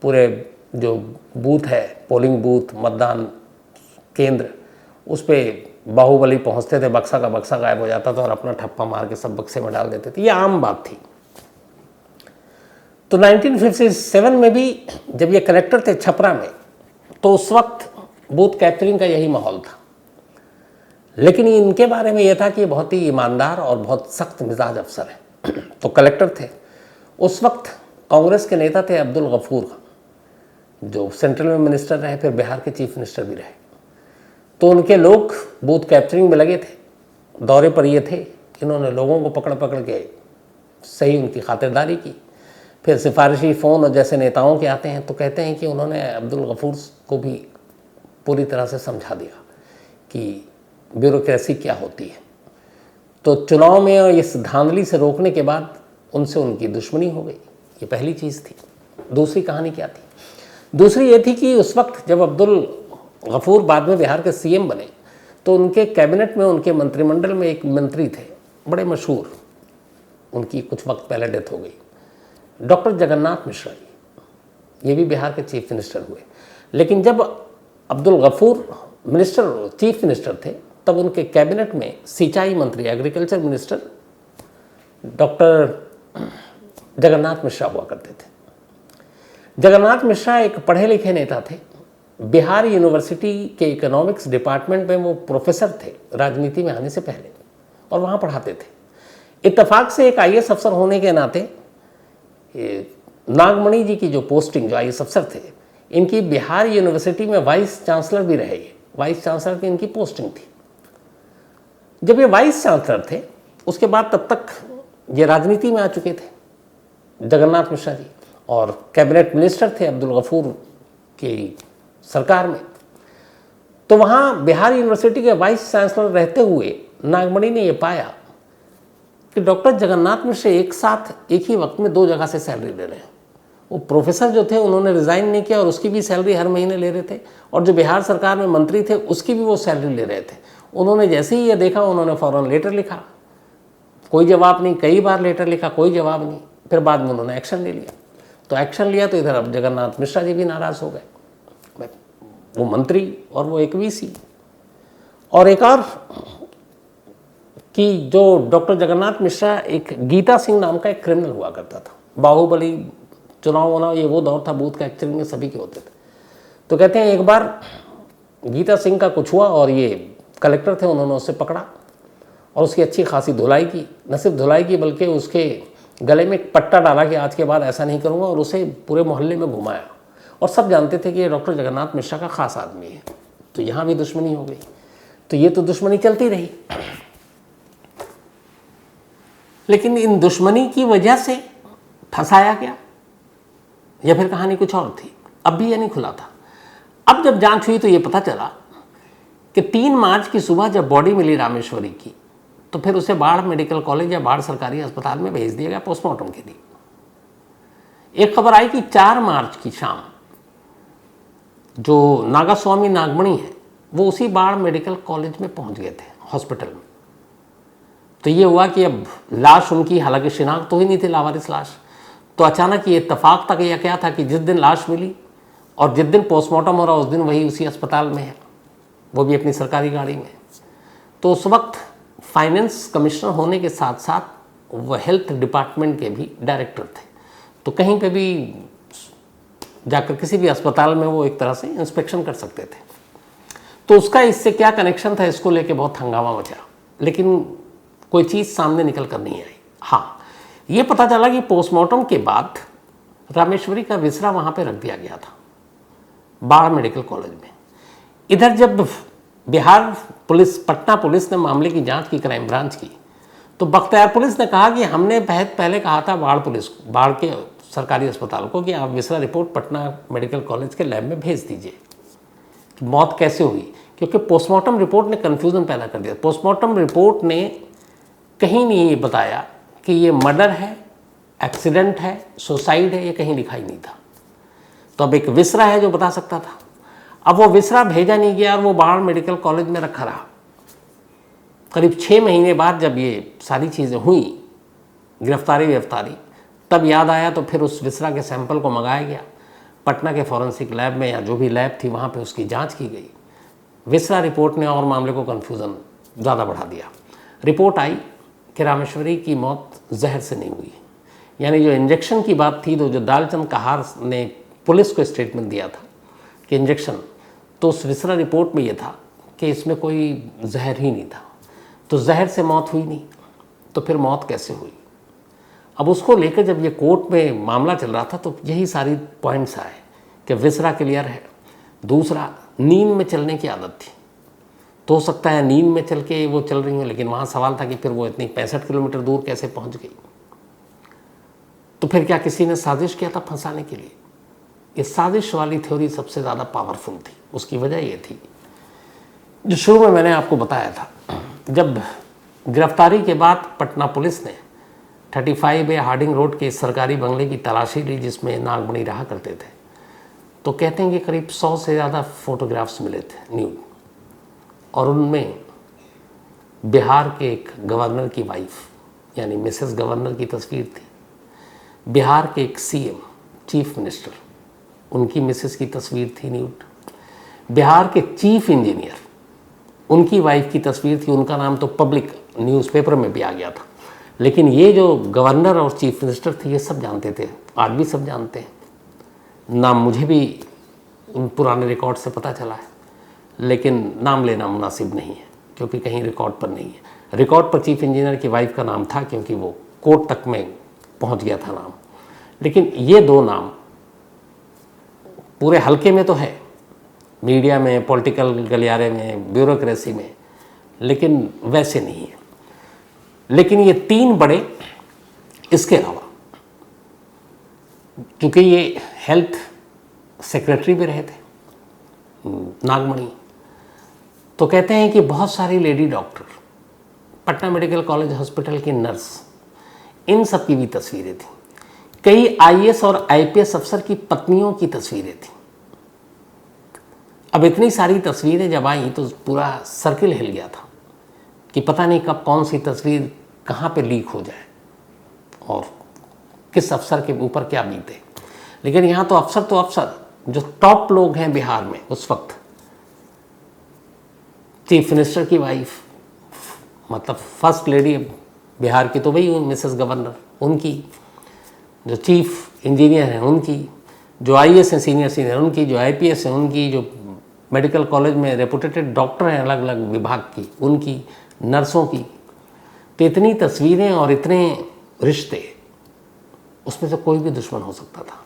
पूरे जो बूथ है, पोलिंग बूथ, मतदान केंद्र, उस पर बाहुबली पहुंचते थे, बक्सा का बक्सा गायब हो जाता था और अपना ठप्पा मार के सब बक्से में डाल देते थे। ये आम बात थी। तो 1957 में भी जब ये कलेक्टर थे छपरा में, तो उस वक्त बूथ कैप्चरिंग का यही माहौल था, लेकिन इनके बारे में यह था कि ये बहुत ही ईमानदार और बहुत सख्त मिजाज अफसर है। तो कलेक्टर थे, उस वक्त कांग्रेस के नेता थे अब्दुल गफूर, जो सेंट्रल में मिनिस्टर रहे, फिर बिहार के चीफ मिनिस्टर भी रहे। तो उनके लोग बूथ कैप्चरिंग में लगे थे, दौरे पर ये थे। इन्होंने लोगों को पकड़ पकड़ के सही उनकी खातिरदारी की। फिर सिफारिशी फ़ोन और जैसे नेताओं के आते हैं तो कहते हैं कि उन्होंने अब्दुल गफूर को भी पूरी तरह से समझा दिया कि ब्यूरोक्रेसी क्या होती है। तो चुनाव में इस धांधली से रोकने के बाद उनसे उनकी दुश्मनी हो गई, ये पहली चीज़ थी। दूसरी कहानी क्या थी? दूसरी ये थी कि उस वक्त जब अब्दुल गफूर बाद में बिहार के सीएम बने तो उनके कैबिनेट में, उनके मंत्रिमंडल में एक मंत्री थे बड़े मशहूर, उनकी कुछ वक्त पहले डेथ हो गई, डॉक्टर जगन्नाथ मिश्रा जी। ये भी बिहार के चीफ मिनिस्टर हुए। लेकिन जब अब्दुल गफूर चीफ मिनिस्टर थे तब उनके कैबिनेट में सिंचाई मंत्री, agriculture minister doctor Jagannath Mishra हुआ करते थे। जगन्नाथ मिश्रा एक पढ़े लिखे नेता थे। बिहार यूनिवर्सिटी के इकोनॉमिक्स डिपार्टमेंट में वो प्रोफेसर थे राजनीति में आने से पहले, और वहाँ पढ़ाते थे। इत्तेफाक से एक आईएएस अफसर होने के नाते नागमणि जी की जो पोस्टिंग, जो आईएएस अफसर थे, इनकी बिहार यूनिवर्सिटी में वाइस चांसलर भी रहे। वाइस चांसलर की इनकी पोस्टिंग थी। जब ये वाइस चांसलर थे उसके बाद तब तक ये राजनीति में आ चुके थे जगन्नाथ मिश्रा जी, और कैबिनेट मिनिस्टर थे अब्दुल गफूर की सरकार में। तो वहाँ बिहार यूनिवर्सिटी के वाइस चांसलर रहते हुए नागमणि ने ये पाया कि डॉक्टर जगन्नाथ मिश्रा एक साथ एक ही वक्त में 2 जगह से सैलरी ले रहे हैं। वो प्रोफेसर जो थे उन्होंने रिज़ाइन नहीं किया और उसकी भी सैलरी हर महीने ले रहे थे, और जो बिहार सरकार में मंत्री थे उसकी भी वो सैलरी ले रहे थे। उन्होंने जैसे ही ये देखा उन्होंने फ़ौरन लेटर लिखा, कोई जवाब नहीं, कई बार लेटर लिखा, कोई जवाब नहीं। फिर बाद में उन्होंने एक्शन ले लिया। तो एक्शन लिया तो इधर अब जगन्नाथ मिश्रा जी भी नाराज़ हो गए, वो मंत्री और वो एक वीसी। और एक और कि जो डॉक्टर जगन्नाथ मिश्रा, एक गीता सिंह नाम का एक क्रिमिनल हुआ करता था। बाहुबली चुनाव होना, ये वो दौर था, बूथ कैप्चरिंग में सभी के होते थे। तो कहते हैं एक बार गीता सिंह का कुछ हुआ और ये कलेक्टर थे, उन्होंने उससे पकड़ा और उसकी अच्छी खासी धुलाई की। न सिर्फ धुलाई की बल्कि उसके गले में एक पट्टा डाला कि आज के बाद ऐसा नहीं करूँगा, और उसे पूरे मोहल्ले में घुमाया। और सब जानते थे कि ये डॉक्टर जगन्नाथ मिश्रा का खास आदमी है। तो यहाँ भी दुश्मनी हो गई। तो ये तो दुश्मनी चलती रही, लेकिन इन दुश्मनी की वजह से फंसाया गया या फिर कहानी कुछ और थी, अब भी ये नहीं खुला था। अब जब जांच हुई तो ये पता चला कि 3 मार्च की सुबह जब बॉडी मिली रामेश्वरी की, तो फिर उसे बाढ़ मेडिकल कॉलेज या बाढ़ सरकारी अस्पताल में भेज दिया गया पोस्टमार्टम के लिए। एक खबर आई कि 4 मार्च की शाम जो नागास्वामी नागमणि है वो उसी बाढ़ मेडिकल कॉलेज में पहुंच गए थे, हॉस्पिटल में। तो ये हुआ कि अब लाश उनकी, हालांकि शिनाख्त तो ही नहीं थी, लावारिस लाश। तो अचानक ये इत्तेफाक था कि यह क्या था कि जिस दिन लाश मिली और जिस दिन पोस्टमार्टम हो रहा उस दिन वही उसी अस्पताल में है, वो भी अपनी सरकारी गाड़ी में। तो उस वक्त फाइनेंस कमिश्नर होने के साथ साथ वो हेल्थ डिपार्टमेंट के भी डायरेक्टर थे। तो कहीं पे भी जाकर किसी भी अस्पताल में वो एक तरह से इंस्पेक्शन कर सकते थे। तो उसका इससे क्या कनेक्शन था, इसको लेके बहुत हंगामा मचा, लेकिन कोई चीज़ सामने निकल कर नहीं आई। हाँ, ये पता चला कि पोस्टमार्टम के बाद रामेश्वरी का विसरा वहाँ पे रख दिया गया था, बाढ़ मेडिकल कॉलेज में। इधर जब बिहार पुलिस, पटना पुलिस ने मामले की जांच की, क्राइम ब्रांच की, तो बख्तियार पुलिस ने कहा कि हमने पहले कहा था बाढ़ पुलिस, बाढ़ के सरकारी अस्पताल को, कि आप viscera report Patna medical college के लैब में भेज दीजिए कि मौत कैसे हुई, क्योंकि पोस्टमार्टम रिपोर्ट ने कन्फ्यूज़न पैदा कर दिया। पोस्टमार्टम रिपोर्ट ने कहीं नहीं ये बताया कि ये मर्डर है, एक्सीडेंट है, सुसाइड है, ये कहीं लिखा ही नहीं था। तो अब एक विसरा है जो बता सकता था। अब वो विसरा भेजा नहीं गया और वो बाढ़ मेडिकल कॉलेज में रखा रहा। करीब 6 महीने बाद जब ये सारी चीज़ें हुई, गिरफ्तारी, तब याद आया तो फिर उस विसरा के सैंपल को मंगाया गया पटना के फॉरेंसिक लैब में, या जो भी लैब थी वहाँ पे उसकी जांच की गई। विसरा रिपोर्ट ने और मामले को कन्फ्यूज़न ज़्यादा बढ़ा दिया। रिपोर्ट आई कि रामेश्वरी की मौत जहर से नहीं हुई, यानी जो इंजेक्शन की बात थी, तो जो दालचंद कहार ने पुलिस को स्टेटमेंट दिया था कि इंजेक्शन, तो उस विसरा रिपोर्ट में ये था कि इसमें कोई जहर ही नहीं था। तो जहर से मौत हुई नहीं, तो फिर मौत कैसे हुई? अब उसको लेकर जब ये कोर्ट में मामला चल रहा था तो यही सारी पॉइंट्स आए कि विसरा क्लियर है। दूसरा, नींद में चलने की आदत थी, तो हो सकता है नींद में चल के वो चल रही हो, लेकिन वहाँ सवाल था कि फिर वो इतनी 65 किलोमीटर दूर कैसे पहुँच गई। तो फिर क्या किसी ने साजिश किया था फंसाने के लिए? ये साजिश वाली थ्योरी सबसे ज़्यादा पावरफुल थी। उसकी वजह ये थी जो शुरू में मैंने आपको बताया था, जब गिरफ्तारी के बाद पटना पुलिस ने 35A हार्डिंग रोड के सरकारी बंगले की तलाशी ली जिसमें नागमणि रहा करते थे, तो कहते हैं कि करीब 100 से ज़्यादा फोटोग्राफ्स मिले थे न्यूड, और उनमें बिहार के एक गवर्नर की वाइफ यानी मिसेस गवर्नर की तस्वीर थी, बिहार के एक CM चीफ मिनिस्टर उनकी मिसेस की तस्वीर थी न्यूड, बिहार के चीफ इंजीनियर उनकी वाइफ की तस्वीर थी। उनका नाम तो पब्लिक न्यूज़पेपर में भी आ गया था, लेकिन ये जो गवर्नर और चीफ मिनिस्टर थे ये सब जानते थे, आज भी सब जानते हैं। नाम मुझे भी उन पुराने रिकॉर्ड से पता चला है, लेकिन नाम लेना मुनासिब नहीं है क्योंकि कहीं रिकॉर्ड पर नहीं है। रिकॉर्ड पर चीफ इंजीनियर की वाइफ का नाम था क्योंकि वो कोर्ट तक में पहुंच गया था नाम, लेकिन ये दो नाम पूरे हल्के में तो है, मीडिया में, पॉलिटिकल गलियारे में, ब्यूरोक्रेसी में, लेकिन वैसे नहीं है। लेकिन ये तीन बड़े, इसके अलावा चूँकि ये हेल्थ सेक्रेटरी भी रहे थे नागमणि, तो कहते हैं कि बहुत सारी lady doctor, Patna medical college hospital की नर्स, इन सब की भी तस्वीरें थी। कई IAS और IPS अफसर की पत्नियों की तस्वीरें थी। अब इतनी सारी तस्वीरें जब आई तो पूरा सर्किल हिल गया था कि पता नहीं कब कौन सी तस्वीर कहाँ पे लीक हो जाए और किस अफसर के ऊपर क्या बीते। लेकिन यहाँ तो अफसर जो टॉप लोग हैं बिहार में उस वक्त, चीफ मिनिस्टर की वाइफ, मतलब फर्स्ट लेडी बिहार की तो वही मिसेस गवर्नर, उनकी, जो चीफ इंजीनियर हैं उनकी, जो IAS हैं सीनियर उनकी, जो IPS हैं उनकी, जो मेडिकल कॉलेज में रेपुटेटेड डॉक्टर हैं अलग अलग विभाग की उनकी, नर्सों की। तो इतनी तस्वीरें और इतने रिश्ते, उसमें से कोई भी दुश्मन हो सकता था।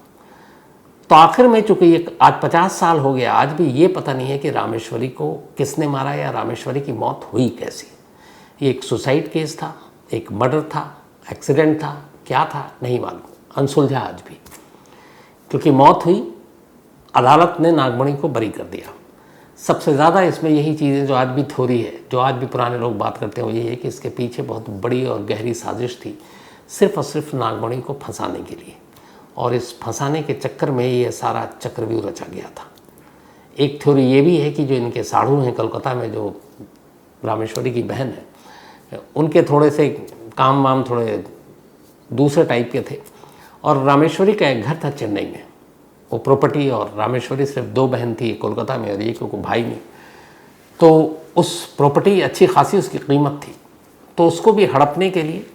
तो आखिर में चूंकि ये आज 50 साल हो गया, आज भी ये पता नहीं है कि रामेश्वरी को किसने मारा या रामेश्वरी की मौत हुई कैसी। ये एक सुसाइड केस था, एक मर्डर था, एक्सीडेंट था, क्या था नहीं मालूम, अनसुलझा आज भी। क्योंकि मौत हुई, अदालत ने नागमणि को बरी कर दिया। सबसे ज़्यादा इसमें यही चीज़ें जो आज भी थ्योरी है, जो आज भी पुराने लोग बात करते हैं, वो ये है कि इसके पीछे बहुत बड़ी और गहरी साजिश थी, सिर्फ और सिर्फ नागमणि को फंसाने के लिए। और इस फंसाने के चक्कर में ये सारा चक्रव्यूह रचा गया था। एक थ्योरी ये भी है कि जो इनके साढ़ू हैं कोलकाता में, जो रामेश्वरी की बहन है, उनके थोड़े से काम वाम थोड़े दूसरे टाइप के थे, और रामेश्वरी का एक घर था चेन्नई में, वो प्रॉपर्टी, और रामेश्वरी सिर्फ 2 बहन थी कोलकाता में और एक को भाई नहीं, तो उस प्रॉपर्टी अच्छी खासी उसकी कीमत थी। तो उसको भी हड़पने के लिए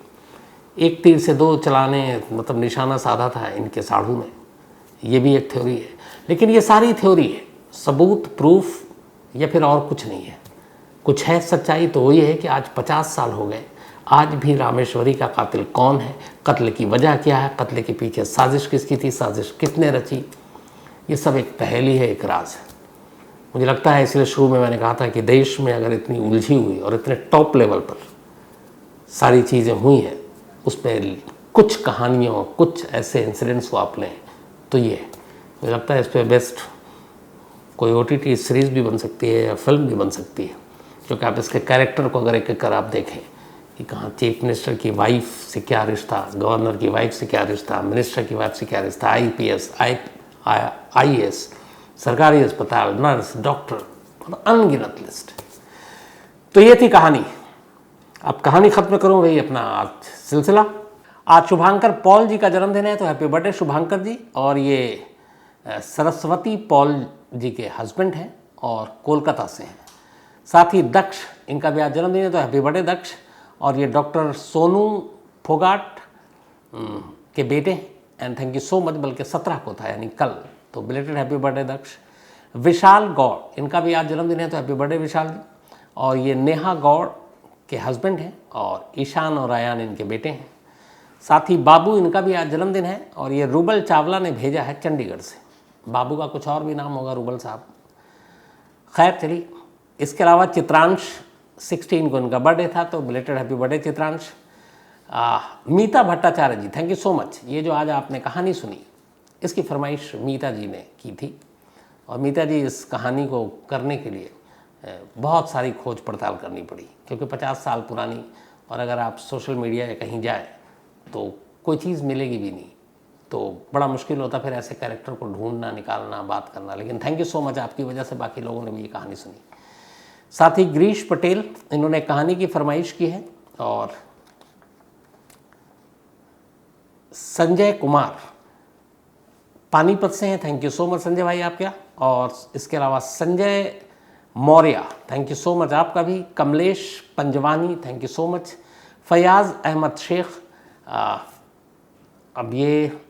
एक तीर से 2 चलाने, मतलब निशाना साधा था इनके साढ़ू ने। ये भी एक थ्योरी है, लेकिन ये सारी थ्योरी है, सबूत, प्रूफ या फिर और कुछ नहीं है। कुछ है सच्चाई तो वो ये है कि आज 50 साल हो गए, आज भी रामेश्वरी का कातिल कौन है, कत्ल की वजह क्या है, कत्ल के पीछे साजिश किसकी थी, साजिश किसने रची, ये सब एक पहेली है, एक राज है। मुझे लगता है इसलिए शुरू में मैंने कहा था कि देश में अगर इतनी उलझी हुई और इतने टॉप लेवल पर सारी चीज़ें हुई हैं, उसमें कुछ कहानियों, कुछ ऐसे इंसिडेंट्स को आप लें तो ये है। मुझे लगता है इस पर बेस्ट कोई OTT सीरीज़ भी बन सकती है या फिल्म भी बन सकती है, क्योंकि आप इसके कैरेक्टर को अगर एक एक कर आप देखें कि कहाँ चीफ मिनिस्टर की वाइफ से क्या रिश्ता, गवर्नर की वाइफ से क्या रिश्ता, मिनिस्टर की वाइफ से क्या रिश्ता, IPS, IAS, सरकारी अस्पताल, नर्स, डॉक्टर, अनगिनत लिस्ट। तो ये थी कहानी। अब कहानी ख़त्म करूँ भाई अपना आज सिलसिला। आज शुभांकर पॉल जी का जन्मदिन है, तो हैप्पी बर्थडे शुभांकर जी। और ये सरस्वती पॉल जी के हस्बैंड हैं और कोलकाता से हैं। साथ ही दक्ष, इनका भी आज जन्मदिन है, तो हैप्पी बर्थडे दक्ष। और ये डॉक्टर सोनू फोगाट के बेटे हैं, and thank you so much, बल्कि 17 को था यानी कल, तो बिलेटेड हैप्पी बर्थडे दक्ष। विशाल गौड़, इनका भी आज जन्मदिन है, तो हैप्पी बर्थडे विशाल जी। और ये नेहा गौड़ के हस्बैंड हैं और ईशान और आयान इनके बेटे हैं। साथ ही बाबू, इनका भी आज जन्मदिन है, और ये रूबल चावला ने भेजा है चंडीगढ़ से। बाबू का कुछ और भी नाम होगा, रूबल साहब। खैर चलिए, इसके अलावा चित्रांश 16 को इनका बर्थडे था, तो belated happy birthday Chitransh. Meeta Bhattacharya ji, thank you so much. ये जो आज आपने कहानी सुनी, इसकी फरमाइश मीता जी ने की थी, और मीता जी इस कहानी को करने के लिए बहुत सारी खोज पड़ताल करनी पड़ी, क्योंकि 50 साल पुरानी, और अगर आप सोशल मीडिया या कहीं जाए तो कोई चीज़ मिलेगी भी नहीं, तो बड़ा मुश्किल होता फिर ऐसे कैरेक्टर को ढूंढना, निकालना, बात करना। लेकिन थैंक यू सो मच, आपकी वजह से बाकी लोगों ने भी ये कहानी सुनी। साथ ही गिरीश पटेल, इन्होंने कहानी की फरमाइश की है, और संजय कुमार पानीपत से हैं, thank you so much Sanjay भाई आपका। और इसके अलावा Sanjay Maurya, thank you so much आपका भी। Kamlesh Panjwani, thank you so much. Fayaz Ahmed Shaikh, अब ये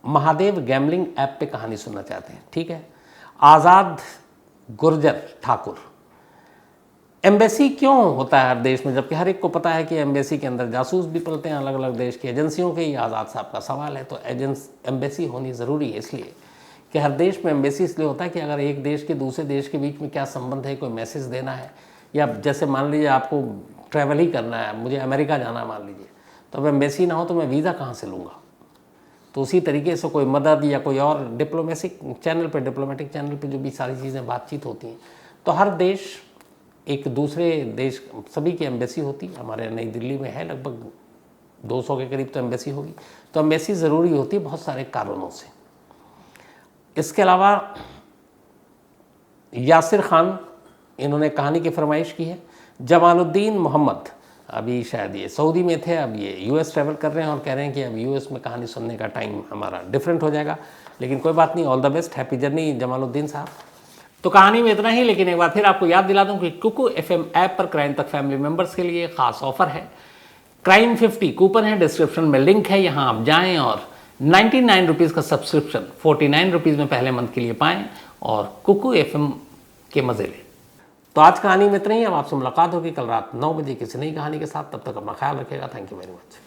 महादेव गैमलिंग ऐप पे कहानी सुनना चाहते हैं, ठीक है। आज़ाद गुर्जर ठाकुर, एम्बेसी क्यों होता है हर देश में, जबकि हर एक को पता है कि एम्बेसी के अंदर जासूस भी पलते हैं अलग अलग देश की एजेंसियों के। ये आज़ाद साहब का सवाल है। तो एम्बेसी होनी ज़रूरी है, इसलिए कि हर देश में एम्बेसी इसलिए होता है कि अगर एक देश के दूसरे देश के बीच में क्या संबंध है, कोई मैसेज देना है, या जैसे मान लीजिए आपको ट्रैवल ही करना है, मुझे अमेरिका जाना है मान लीजिए, तो अब एम्बेसी ना हो तो मैं वीज़ा कहाँ से लूँगा। तो उसी तरीके से कोई मदद या कोई और डिप्लोमेटिक चैनल पे जो भी सारी चीज़ें बातचीत होती हैं, तो हर देश एक दूसरे देश, सभी की एम्बेसी होती है। हमारे नई दिल्ली में है लगभग 200 के करीब तो एम्बेसी होगी। तो एम्बेसी ज़रूरी होती है बहुत सारे कारणों से। इसके अलावा यासिर खान, इन्होंने कहानी की फरमाइश की है। जमालुद्दीन मोहम्मद, अभी शायद ये सऊदी में थे, अब ये यूएस ट्रैवल कर रहे हैं और कह रहे हैं कि अब यूएस में कहानी सुनने का टाइम हमारा डिफरेंट हो जाएगा, लेकिन कोई बात नहीं, all the best, happy journey Jamaluddin साहब। तो कहानी में इतना ही, लेकिन एक बार फिर आपको याद दिला दूं कि कुकू एफएम ऐप पर क्राइम तक फैमिली मेंबर्स के लिए खास ऑफर है। क्राइम 50 कूपन है, डिस्क्रिप्शन में लिंक है, यहाँ आप जाएं और 99 रुपीज़ का सब्सक्रिप्शन 49 रुपीज़ में पहले मंथ के लिए पाएं और कुकू एफएम के मज़े लें। तो आज कहानी में इतना ही। अब आपसे मुलाकात होगी कल रात 9 बजे किसी नई कहानी के साथ। तब तक अपना ख्याल रखिएगा। Thank you very much.